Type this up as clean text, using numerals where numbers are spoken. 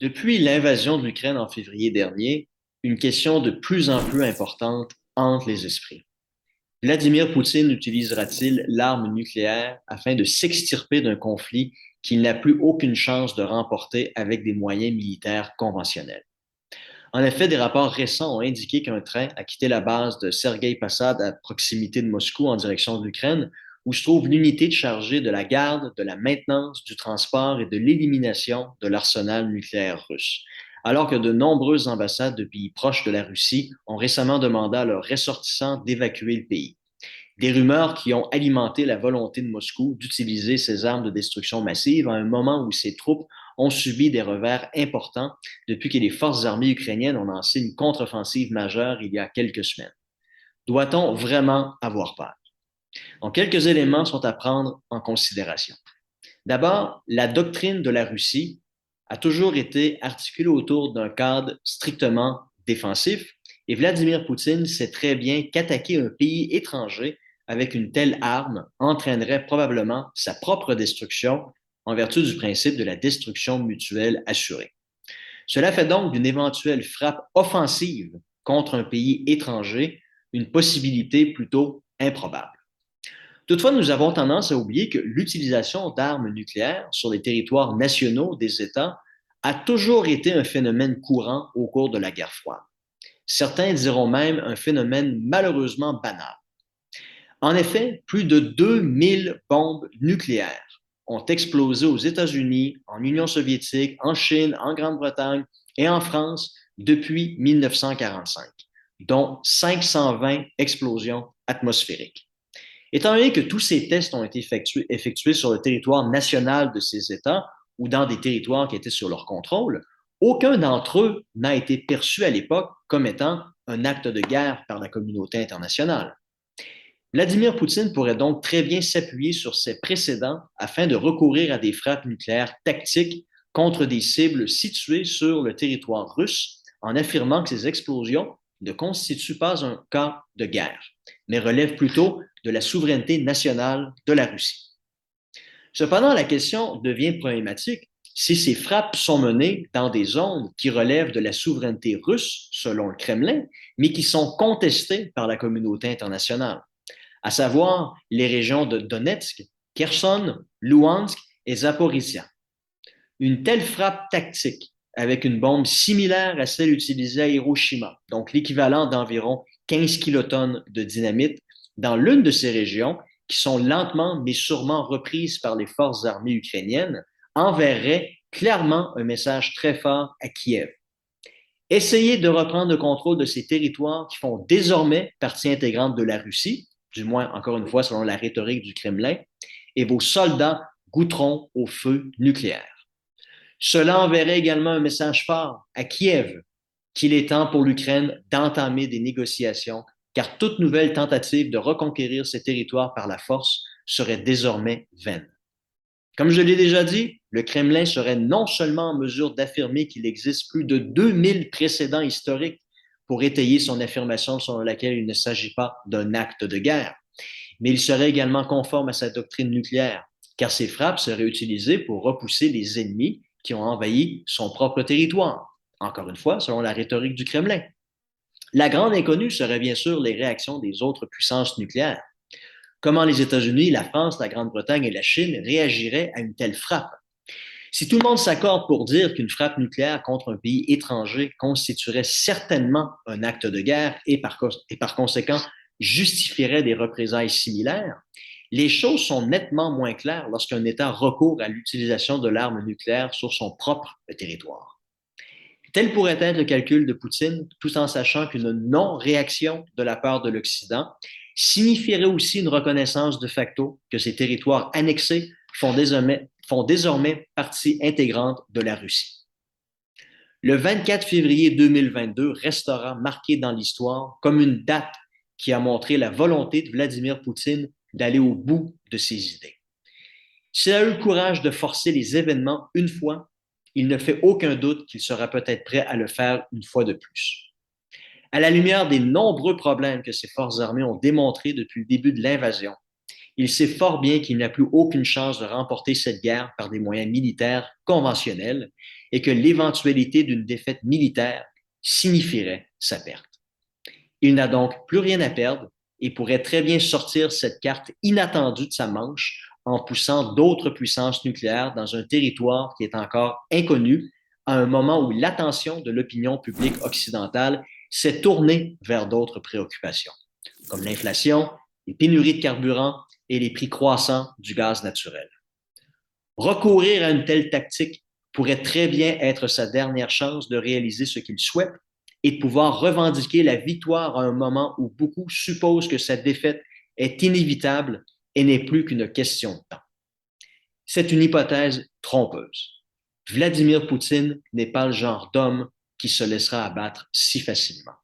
Depuis l'invasion de l'Ukraine en février dernier, une question de plus en plus importante hante les esprits. Vladimir Poutine utilisera-t-il l'arme nucléaire afin de s'extirper d'un conflit qu'il n'a plus aucune chance de remporter avec des moyens militaires conventionnels? En effet, des rapports récents ont indiqué qu'un train a quitté la base de Sergueï Passad à proximité de Moscou en direction de l'Ukraine, où se trouve l'unité chargée de la garde, de la maintenance, du transport et de l'élimination de l'arsenal nucléaire russe. Alors que de nombreuses ambassades de pays proches de la Russie ont récemment demandé à leurs ressortissants d'évacuer le pays. Des rumeurs qui ont alimenté la volonté de Moscou d'utiliser ces armes de destruction massive à un moment où ses troupes ont subi des revers importants depuis que les forces armées ukrainiennes ont lancé une contre-offensive majeure il y a quelques semaines. Doit-on vraiment avoir peur? Donc, quelques éléments sont à prendre en considération. D'abord, la doctrine de la Russie a toujours été articulée autour d'un cadre strictement défensif et Vladimir Poutine sait très bien qu'attaquer un pays étranger avec une telle arme entraînerait probablement sa propre destruction en vertu du principe de la destruction mutuelle assurée. Cela fait donc d'une éventuelle frappe offensive contre un pays étranger une possibilité plutôt improbable. Toutefois, nous avons tendance à oublier que l'utilisation d'armes nucléaires sur les territoires nationaux des États a toujours été un phénomène courant au cours de la guerre froide. Certains diront même un phénomène malheureusement banal. En effet, plus de 2000 bombes nucléaires ont explosé aux États-Unis, en Union soviétique, en Chine, en Grande-Bretagne et en France depuis 1945, dont 520 explosions atmosphériques. Étant donné que tous ces tests ont été effectués sur le territoire national de ces États ou dans des territoires qui étaient sur leur contrôle, aucun d'entre eux n'a été perçu à l'époque comme étant un acte de guerre par la communauté internationale. Vladimir Poutine pourrait donc très bien s'appuyer sur ces précédents afin de recourir à des frappes nucléaires tactiques contre des cibles situées sur le territoire russe en affirmant que ces explosions ne constituent pas un cas de guerre, mais relèvent plutôt de la souveraineté nationale de la Russie. Cependant, la question devient problématique si ces frappes sont menées dans des zones qui relèvent de la souveraineté russe, selon le Kremlin, mais qui sont contestées par la communauté internationale, à savoir les régions de Donetsk, Kherson, Luhansk et Zaporizhia. Une telle frappe tactique, avec une bombe similaire à celle utilisée à Hiroshima, donc l'équivalent d'environ 15 kilotonnes de dynamite, dans l'une de ces régions, qui sont lentement mais sûrement reprises par les forces armées ukrainiennes, enverrait clairement un message très fort à Kiev. Essayez de reprendre le contrôle de ces territoires qui font désormais partie intégrante de la Russie, du moins, encore une fois, selon la rhétorique du Kremlin, et vos soldats goûteront au feu nucléaire. Cela enverrait également un message fort à Kiev qu'il est temps pour l'Ukraine d'entamer des négociations, car toute nouvelle tentative de reconquérir ces territoires par la force serait désormais vaine. Comme je l'ai déjà dit, le Kremlin serait non seulement en mesure d'affirmer qu'il existe plus de 2000 précédents historiques pour étayer son affirmation selon laquelle il ne s'agit pas d'un acte de guerre, mais il serait également conforme à sa doctrine nucléaire, car ces frappes seraient utilisées pour repousser les ennemis qui ont envahi son propre territoire, encore une fois, selon la rhétorique du Kremlin. La grande inconnue serait bien sûr les réactions des autres puissances nucléaires. Comment les États-Unis, la France, la Grande-Bretagne et la Chine réagiraient à une telle frappe? Si tout le monde s'accorde pour dire qu'une frappe nucléaire contre un pays étranger constituerait certainement un acte de guerre et par conséquent justifierait des représailles similaires, les choses sont nettement moins claires lorsqu'un État recourt à l'utilisation de l'arme nucléaire sur son propre territoire. Tel pourrait être le calcul de Poutine, tout en sachant qu'une non-réaction de la part de l'Occident signifierait aussi une reconnaissance de facto que ces territoires annexés font désormais partie intégrante de la Russie. Le 24 février 2022 restera marqué dans l'histoire comme une date qui a montré la volonté de Vladimir Poutine d'aller au bout de ses idées. S'il a eu le courage de forcer les événements une fois, il ne fait aucun doute qu'il sera peut-être prêt à le faire une fois de plus. À la lumière des nombreux problèmes que ces forces armées ont démontrés depuis le début de l'invasion, il sait fort bien qu'il n'a plus aucune chance de remporter cette guerre par des moyens militaires conventionnels et que l'éventualité d'une défaite militaire signifierait sa perte. Il n'a donc plus rien à perdre et pourrait très bien sortir cette carte inattendue de sa manche en poussant d'autres puissances nucléaires dans un territoire qui est encore inconnu à un moment où l'attention de l'opinion publique occidentale s'est tournée vers d'autres préoccupations, comme l'inflation, les pénuries de carburant et les prix croissants du gaz naturel. Recourir à une telle tactique pourrait très bien être sa dernière chance de réaliser ce qu'il souhaite et de pouvoir revendiquer la victoire à un moment où beaucoup supposent que sa défaite est inévitable et n'est plus qu'une question de temps. C'est une hypothèse trompeuse. Vladimir Poutine n'est pas le genre d'homme qui se laissera abattre si facilement.